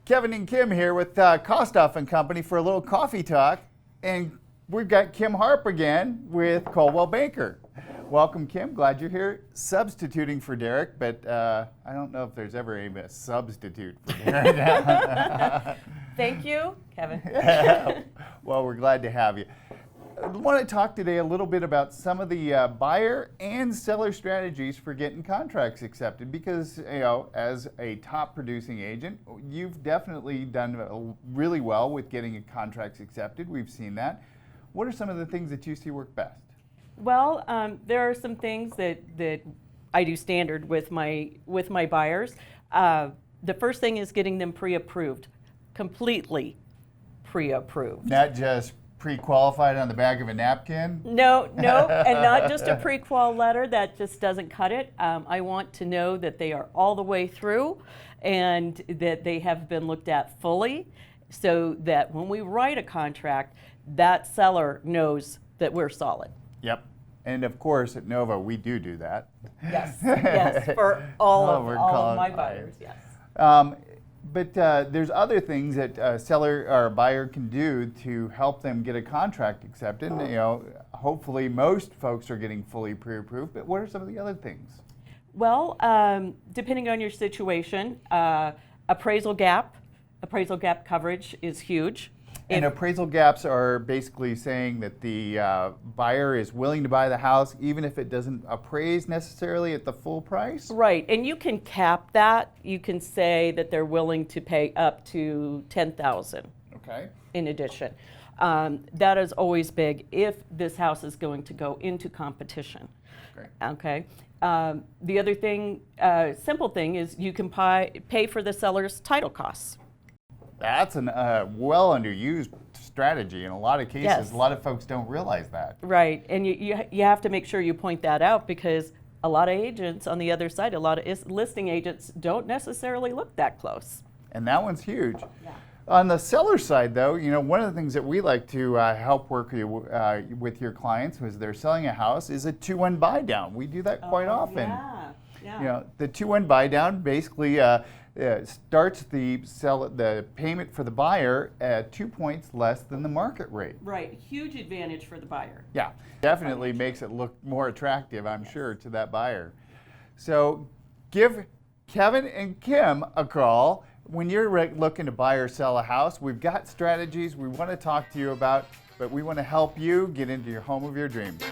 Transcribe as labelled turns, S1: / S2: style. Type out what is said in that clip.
S1: Kevin and Kim here with Kostoff and Company for a little coffee talk. And we've got Kim Harp again with Coldwell Banker. Welcome, Kim. Glad you're here. Substituting for Derek, but I don't know if there's ever a substitute for Derek.
S2: Thank you, Kevin.
S1: Well, we're glad to have you. I want to talk today a little bit about some of the buyer and seller strategies for getting contracts accepted because, you know, as a top producing agent, you've definitely done really well with getting contracts accepted. We've seen that. What are some of the things that you see work best?
S2: Well, there are some things that I do standard with my buyers. The first thing is getting them pre-approved, completely pre-approved.
S1: Not just pre-qualified on the back of a napkin?
S2: No, and not just a pre-qual letter. That just doesn't cut it. I want to know that they are all the way through and that they have been looked at fully so that when we write a contract, that seller knows that we're solid.
S1: Yep. And of course, at Nova, we do that.
S2: Yes, yes, for all of my buyers, yes.
S1: But there's other things that a seller or a buyer can do to help them get a contract accepted. You know, hopefully most folks are getting fully pre-approved, but what are some of the other things?
S2: Well, depending on your situation, appraisal gap coverage is huge.
S1: And appraisal gaps are basically saying that the buyer is willing to buy the house even if it doesn't appraise necessarily at the full price?
S2: Right, and you can cap that. You can say that they're willing to pay up to $10,000.
S1: Okay.
S2: In addition. That is always big if this house is going to go into competition.
S1: Great.
S2: Okay. The other thing, simple thing, is you can pay for the seller's title costs.
S1: That's a well underused strategy in a lot of cases.
S2: Yes.
S1: A lot of folks don't realize that.
S2: Right, and you have to make sure you point that out because a lot of agents on the other side, a lot of listing agents don't necessarily look that close.
S1: And that one's huge.
S2: Yeah.
S1: On the seller side, though, you know, one of the things that we like to help work with your clients as they're selling a house is a 2-1 buy down. We do that quite often.
S2: Yeah.
S1: You know, the 2-1 buy down basically starts the payment for the buyer at 2 points less than the market rate.
S2: Right, huge advantage for the buyer.
S1: Yeah, definitely makes it look more attractive, I'm sure, to that buyer. So give Kevin and Kim a call. When you're looking to buy or sell a house, we've got strategies we want to talk to you about, but we want to help you get into your home of your dreams.